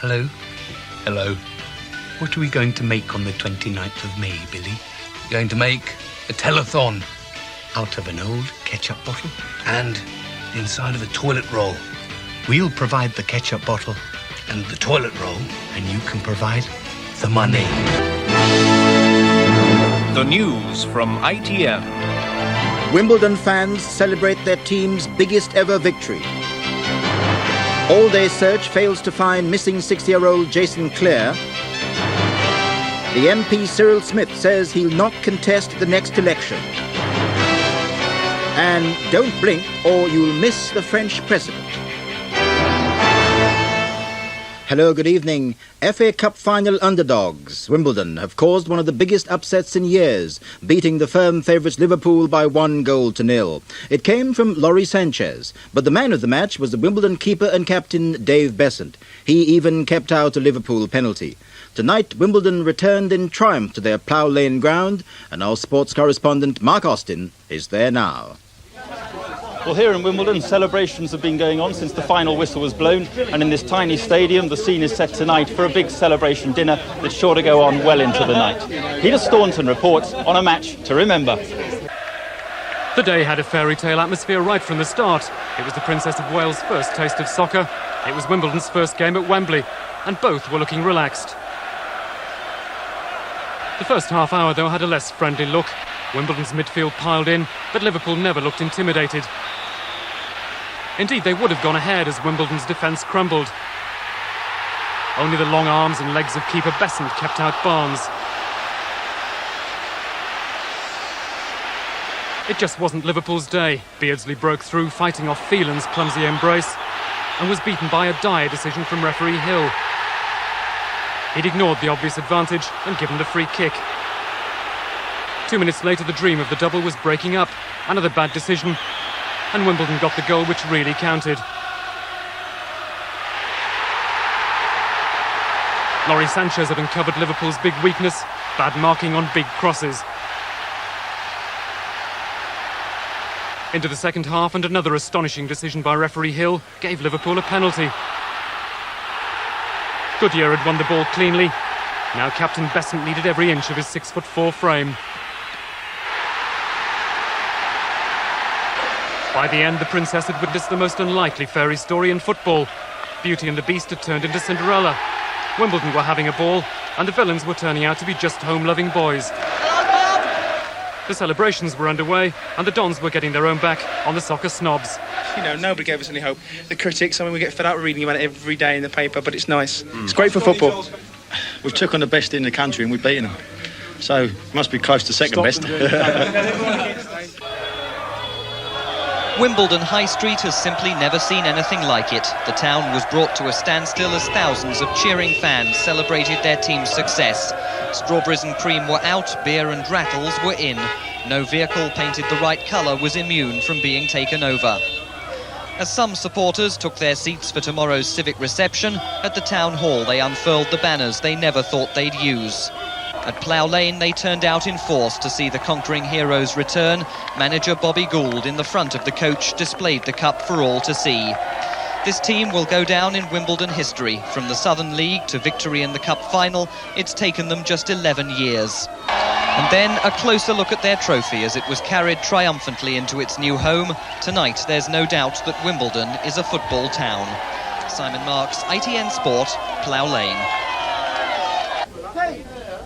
Hello? Hello. What are we going to make on the 29th of May, Billy? Going to make a telethon. Out of an old ketchup bottle? And the inside of a toilet roll. We'll provide the ketchup bottle. And the toilet roll. And you can provide the money. The news from ITN. Wimbledon fans celebrate their team's biggest ever victory. All-day search fails to find missing 6-year-old Jason Clare. The MP Cyril Smith says he'll not contest the next election. And don't blink or you'll miss the French president. Hello, good evening. FA Cup final underdogs, Wimbledon, have caused one of the biggest upsets in years, beating the firm favourites Liverpool by 1-0. It came from Lawrie Sanchez, but the man of the match was the Wimbledon keeper and captain Dave Beasant. He even kept out a Liverpool penalty. Tonight, Wimbledon returned in triumph to their Plough Lane ground, and our sports correspondent Mark Austin is there now. Well, here in Wimbledon, celebrations have been going on since the final whistle was blown, and in this tiny stadium, the scene is set tonight for a big celebration dinner that's sure to go on well into the night. Peter Staunton reports on a match to remember. The day had a fairy tale atmosphere right from the start. It was the Princess of Wales' first taste of soccer. It was Wimbledon's first game at Wembley, and both were looking relaxed. The first half hour, though, had a less friendly look. Wimbledon's midfield piled in, but Liverpool never looked intimidated. Indeed, they would have gone ahead as Wimbledon's defence crumbled. Only the long arms and legs of keeper Beasant kept out Barnes. It just wasn't Liverpool's day. Beardsley broke through, fighting off Phelan's clumsy embrace, and was beaten by a dire decision from referee Hill. He'd ignored the obvious advantage and given the free kick. 2 minutes later, the dream of the double was breaking up. Another bad decision, and Wimbledon got the goal which really counted. Lawrie Sanchez had uncovered Liverpool's big weakness, bad marking on big crosses. Into the second half, and another astonishing decision by referee Hill gave Liverpool a penalty. Goodyear had won the ball cleanly. Now captain Beasant needed every inch of his 6'4" frame. By the end, the Princess had witnessed the most unlikely fairy story in football. Beauty and the Beast had turned into Cinderella. Wimbledon were having a ball, and the villains were turning out to be just home-loving boys. The celebrations were underway, and the Dons were getting their own back on the soccer snobs. You know, nobody gave us any hope. The critics, I mean, we get fed up reading about it every day in the paper, but it's nice. It's great for football. We've took on the best in the country and we've beaten them. So, must be close to second best. Wimbledon High Street has simply never seen anything like it. The town was brought to a standstill as thousands of cheering fans celebrated their team's success. Strawberries and cream were out, beer and rattles were in. No vehicle painted the right colour was immune from being taken over. As some supporters took their seats for tomorrow's civic reception, at the town hall they unfurled the banners they never thought they'd use. At Plough Lane, they turned out in force to see the conquering heroes return. Manager Bobby Gould, in the front of the coach, displayed the cup for all to see. This team will go down in Wimbledon history. From the Southern League to victory in the cup final, it's taken them just 11 years. And then a closer look at their trophy as it was carried triumphantly into its new home. Tonight, there's no doubt that Wimbledon is a football town. Simon Marks, ITN Sport, Plough Lane.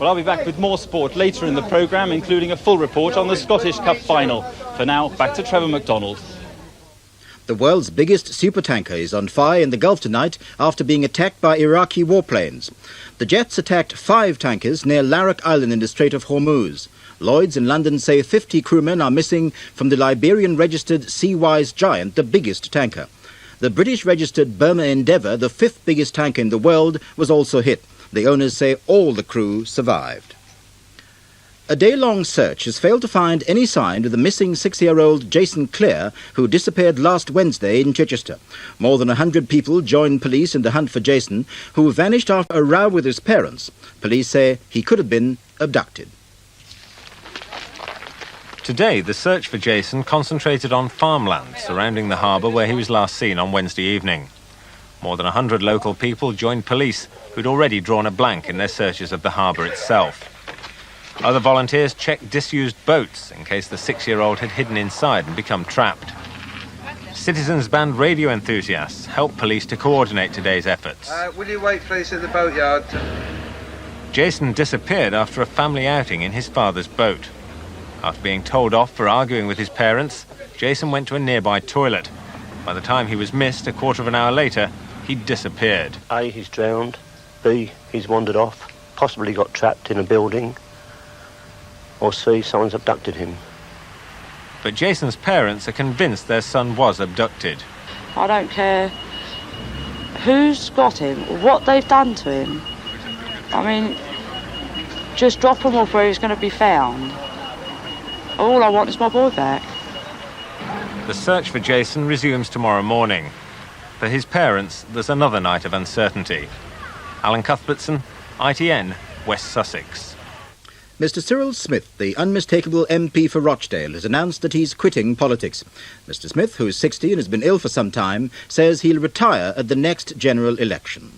Well, I'll be back with more sport later in the programme, including a full report on the Scottish Cup final. For now, back to Trevor McDonald. The world's biggest supertanker is on fire in the Gulf tonight after being attacked by Iraqi warplanes. The jets attacked 5 tankers near Larak Island in the Strait of Hormuz. Lloyds in London say 50 crewmen are missing from the Liberian-registered Seawise Giant, the biggest tanker. The British-registered Burma Endeavour, the 5th biggest tanker in the world, was also hit. The owners say all the crew survived. A day-long search has failed to find any sign of the missing 6-year-old Jason Clare, who disappeared last Wednesday in Chichester. More than 100 people joined police in the hunt for Jason, who vanished after a row with his parents. Police say he could have been abducted. Today, the search for Jason concentrated on farmland surrounding the harbour where he was last seen on Wednesday evening. More than 100 local people joined police, who'd already drawn a blank in their searches of the harbour itself. Other volunteers checked disused boats in case the 6-year-old had hidden inside and become trapped. Citizens band radio enthusiasts helped police to coordinate today's efforts. Will you wait, please, in the boatyard? Jason disappeared after a family outing in his father's boat. After being told off for arguing with his parents, Jason went to a nearby toilet. By the time he was missed, a quarter of an hour later, he'd disappeared. A, he's drowned. B, he's wandered off, possibly got trapped in a building. Or C, someone's abducted him. But Jason's parents are convinced their son was abducted. I don't care who's got him, what they've done to him. I mean, just drop him off where he's going to be found. All I want is my boy back. The search for Jason resumes tomorrow morning. For his parents, there's another night of uncertainty. Alan Cuthbertson, ITN, West Sussex. Mr. Cyril Smith, the unmistakable MP for Rochdale, has announced that he's quitting politics. Mr. Smith, who's 60 and has been ill for some time, says he'll retire at the next general election.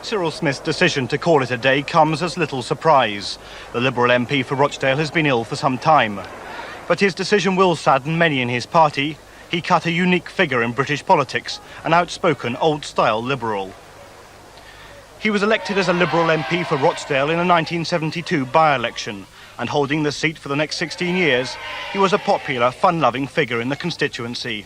Cyril Smith's decision to call it a day comes as little surprise. The Liberal MP for Rochdale has been ill for some time. But his decision will sadden many in his party. He cut a unique figure in British politics, an outspoken, old-style Liberal. He was elected as a Liberal MP for Rochdale in a 1972 by-election, and holding the seat for the next 16 years, he was a popular, fun-loving figure in the constituency.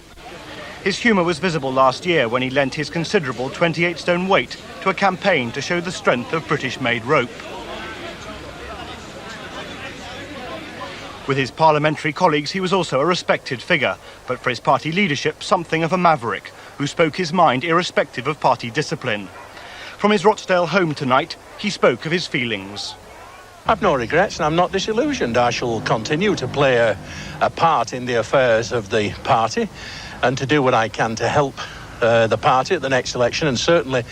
His humour was visible last year when he lent his considerable 28-stone weight to a campaign to show the strength of British-made rope. With his parliamentary colleagues, he was also a respected figure, but for his party leadership, something of a maverick, who spoke his mind irrespective of party discipline. From his Rochdale home tonight, he spoke of his feelings. I've no regrets and I'm not disillusioned. I shall continue to play a part in the affairs of the party and to do what I can to help the party at the next election, and certainly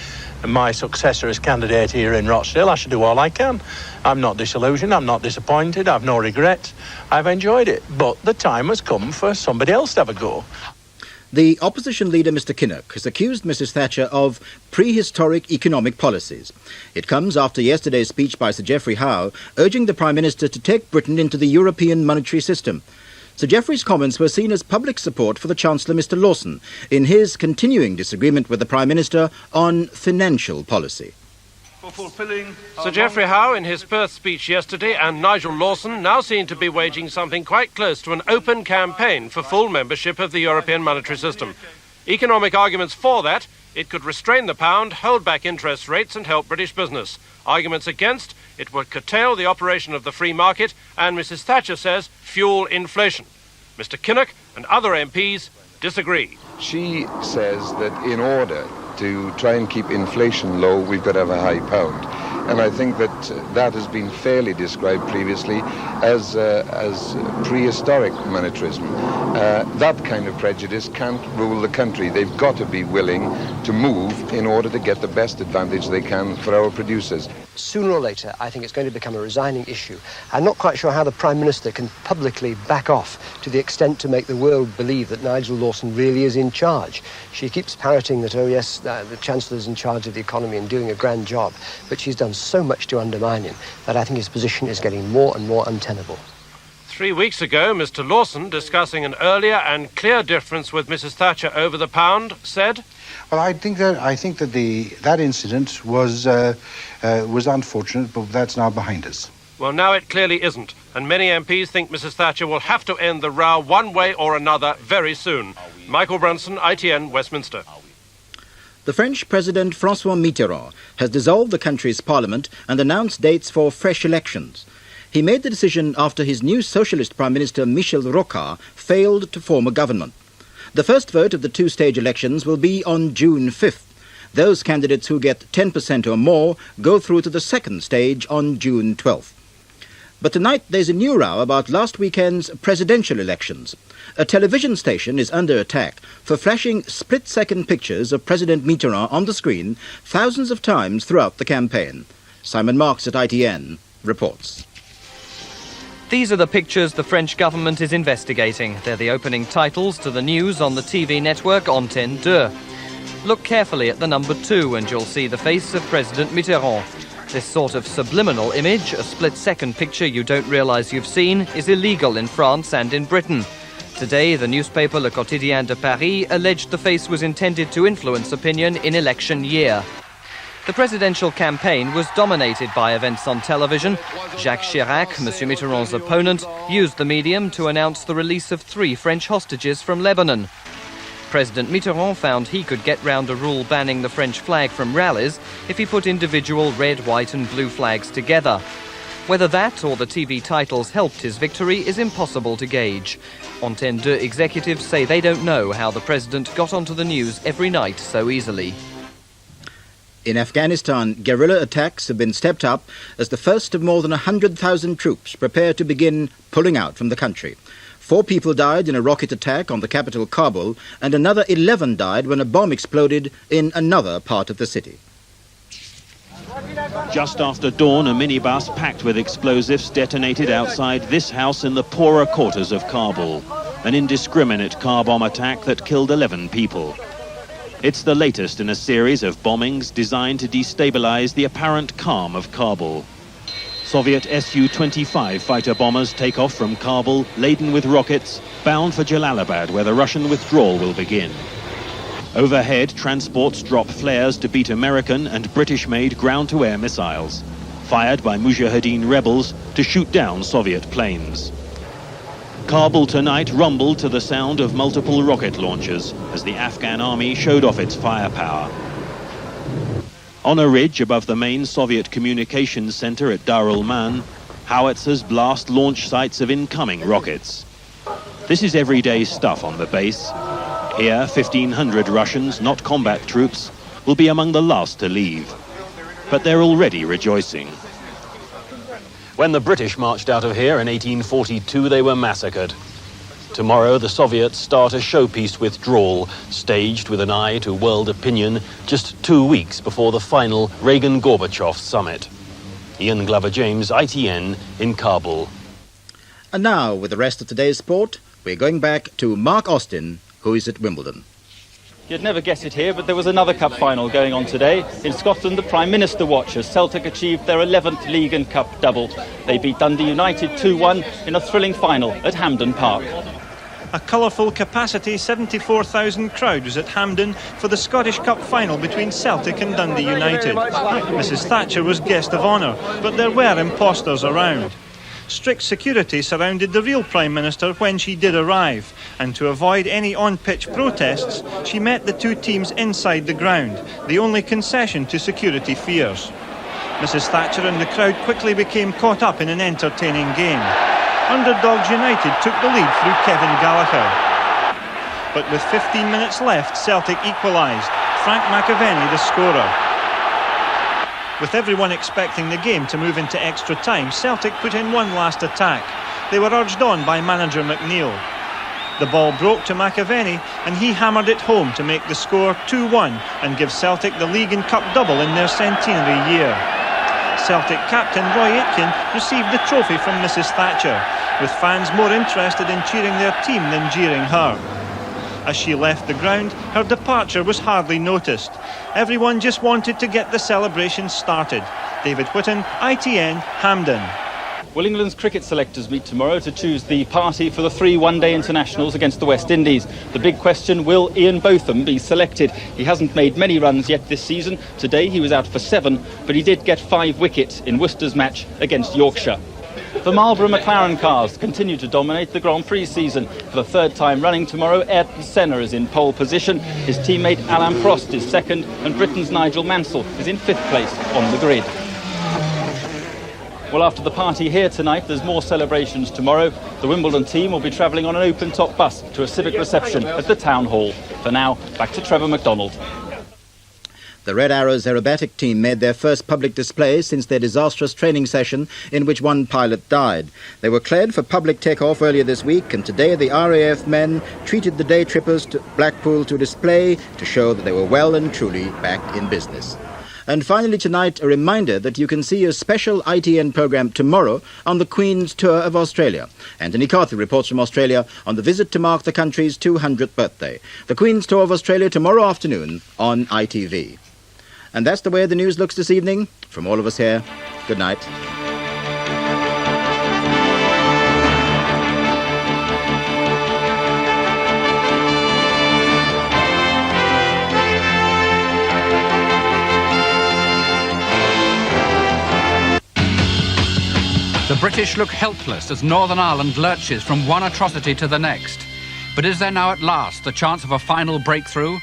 my successor as candidate here in Rochdale. I shall do all I can. I'm not disillusioned, I'm not disappointed, I've no regrets. I've enjoyed it, but the time has come for somebody else to have a go. The opposition leader, Mr. Kinnock, has accused Mrs. Thatcher of prehistoric economic policies. It comes after yesterday's speech by Sir Geoffrey Howe urging the Prime Minister to take Britain into the European monetary system. Sir Geoffrey's comments were seen as public support for the Chancellor, Mr. Lawson, in his continuing disagreement with the Prime Minister on financial policy. Sir Geoffrey Howe in his Perth speech yesterday and Nigel Lawson now seem to be waging something quite close to an open campaign for full membership of the European monetary system. Economic arguments for that: it could restrain the pound, hold back interest rates and help British business. Arguments against: it would curtail the operation of the free market and, Mrs. Thatcher says, fuel inflation. Mr. Kinnock and other MPs disagree. She says that in order to try and keep inflation low, we've got to have a high pound. And I think that that has been fairly described previously as prehistoric monetarism. That kind of prejudice can't rule the country. They've got to be willing to move in order to get the best advantage they can for our producers. Sooner or later, I think it's going to become a resigning issue. I'm not quite sure how the Prime Minister can publicly back off to the extent to make the world believe that Nigel Lawson really is in charge. She keeps parroting that, oh yes, the Chancellor's in charge of the economy and doing a grand job, but she's done so much to undermine him that I think his position is getting more and more untenable. 3 weeks ago, Mr. Lawson, discussing an earlier and clear difference with Mrs. Thatcher over the pound, said, "Well, I think that that incident was unfortunate, but that's now behind us." Well, now it clearly isn't, and many MPs think Mrs. Thatcher will have to end the row one way or another very soon. Michael Brunson, ITN, Westminster. The French President François Mitterrand has dissolved the country's parliament and announced dates for fresh elections. He made the decision after his new socialist Prime Minister Michel Rocard failed to form a government. The first vote of the two-stage elections will be on June 5th. Those candidates who get 10% or more go through to the second stage on June 12th. But tonight there's a new row about last weekend's presidential elections. A television station is under attack for flashing split-second pictures of President Mitterrand on the screen thousands of times throughout the campaign. Simon Marks at ITN reports. These are the pictures the French government is investigating. They're the opening titles to the news on the TV network Antenne 2. Look carefully at the number 2 and you'll see the face of President Mitterrand. This sort of subliminal image, a split-second picture you don't realise you've seen, is illegal in France and in Britain. Today, the newspaper Le Quotidien de Paris alleged the face was intended to influence opinion in election year. The presidential campaign was dominated by events on television. Jacques Chirac, Monsieur Mitterrand's opponent, used the medium to announce the release of 3 French hostages from Lebanon. President Mitterrand found he could get round a rule banning the French flag from rallies if he put individual red, white and blue flags together. Whether that or the TV titles helped his victory is impossible to gauge. Antenne 2 executives say they don't know how the president got onto the news every night so easily. In Afghanistan, guerrilla attacks have been stepped up as the first of more than 100,000 troops prepare to begin pulling out from the country. 4 people died in a rocket attack on the capital Kabul, and another 11 died when a bomb exploded in another part of the city. Just after dawn, a minibus packed with explosives detonated outside this house in the poorer quarters of Kabul. An indiscriminate car bomb attack that killed 11 people. It's the latest in a series of bombings designed to destabilize the apparent calm of Kabul. Soviet Su-25 fighter bombers take off from Kabul, laden with rockets, bound for Jalalabad, where the Russian withdrawal will begin. Overhead, transports drop flares to beat American and British-made ground-to-air missiles, fired by Mujahideen rebels to shoot down Soviet planes. Kabul tonight rumbled to the sound of multiple rocket launches as the Afghan army showed off its firepower. On a ridge above the main Soviet communications center at Darul Man, howitzers blast launch sites of incoming rockets. This is everyday stuff on the base. Here, 1,500 Russians, not combat troops, will be among the last to leave. But they're already rejoicing. When the British marched out of here in 1842, they were massacred. Tomorrow, the Soviets start a showpiece withdrawal, staged with an eye to world opinion, just 2 weeks before the final Reagan-Gorbachev summit. Ian Glover-James, ITN, in Kabul. And now, with the rest of today's sport, we're going back to Mark Austin, who is at Wimbledon. You'd never guess it here, but there was another cup final going on today. In Scotland, the Prime Minister watches. Celtic achieved their 11th League and Cup double. They beat Dundee United 2-1 in a thrilling final at Hampden Park. A colourful capacity 74,000 crowd was at Hampden for the Scottish Cup final between Celtic and Dundee United. Mrs Thatcher was guest of honour, but there were imposters around. Strict security surrounded the real Prime Minister when she did arrive, and to avoid any on-pitch protests, she met the 2 teams inside the ground, the only concession to security fears. Mrs Thatcher and the crowd quickly became caught up in an entertaining game. Underdogs United took the lead through Kevin Gallagher. But with 15 minutes left, Celtic equalised. Frank McAvenny the scorer. With everyone expecting the game to move into extra time, Celtic put in one last attack. They were urged on by manager McNeil. The ball broke to McAvenny and he hammered it home to make the score 2-1 and give Celtic the League and Cup double in their centenary year. Celtic captain Roy Aitken received the trophy from Mrs Thatcher, with fans more interested in cheering their team than jeering her. As she left the ground, her departure was hardly noticed. Everyone just wanted to get the celebration started. David Whitten, ITN, Hampden. Well, England's cricket selectors meet tomorrow to choose the party for the 3 one-day internationals against the West Indies. The big question, will Ian Botham be selected? He hasn't made many runs yet this season. Today he was out for 7, but he did get 5 wickets in Worcester's match against Yorkshire. The Marlborough McLaren cars continue to dominate the Grand Prix season. For the 3rd time running tomorrow, Ayrton Senna is in pole position. His teammate Alain Prost is 2nd, and Britain's Nigel Mansell is in 5th place on the grid. Well, after the party here tonight, there's more celebrations tomorrow. The Wimbledon team will be travelling on an open-top bus to a civic reception at the Town Hall. For now, back to Trevor MacDonald. The Red Arrows aerobatic team made their first public display since their disastrous training session in which one pilot died. They were cleared for public takeoff earlier this week, and today the RAF men treated the day trippers to Blackpool to display to show that they were well and truly back in business. And finally tonight, a reminder that you can see a special ITN programme tomorrow on the Queen's tour of Australia. Anthony Carthy reports from Australia on the visit to mark the country's 200th birthday. The Queen's tour of Australia tomorrow afternoon on ITV. And that's the way the news looks this evening. From all of us here, good night. The British look helpless as Northern Ireland lurches from one atrocity to the next. But is there now at last the chance of a final breakthrough?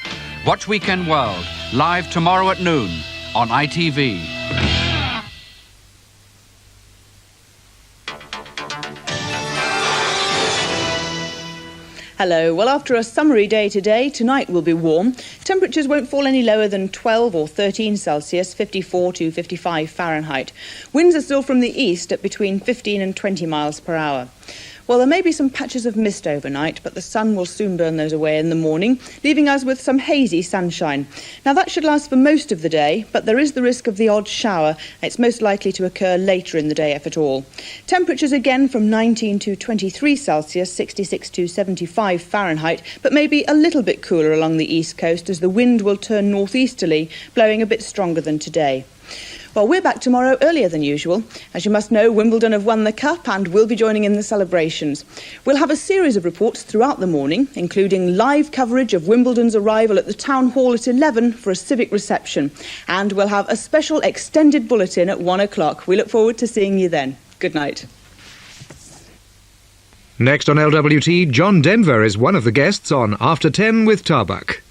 Watch Weekend World, live tomorrow at noon on ITV. Hello. Well, after a summery day today, tonight will be warm. Temperatures won't fall any lower than 12 or 13 Celsius, 54 to 55 Fahrenheit. Winds are still from the east at between 15 and 20 miles per hour. Well, there may be some patches of mist overnight, but the sun will soon burn those away in the morning, leaving us with some hazy sunshine. Now, that should last for most of the day, but there is the risk of the odd shower. It's most likely to occur later in the day, if at all. Temperatures again from 19 to 23 Celsius, 66 to 75 Fahrenheit, but maybe a little bit cooler along the east coast as the wind will turn northeasterly, blowing a bit stronger than today. Well, we're back tomorrow earlier than usual. As you must know, Wimbledon have won the Cup and will be joining in the celebrations. We'll have a series of reports throughout the morning, including live coverage of Wimbledon's arrival at the Town Hall at 11 for a civic reception. And we'll have a special extended bulletin at 1 o'clock. We look forward to seeing you then. Good night. Next on LWT, John Denver is one of the guests on After 10 with Tarbuck.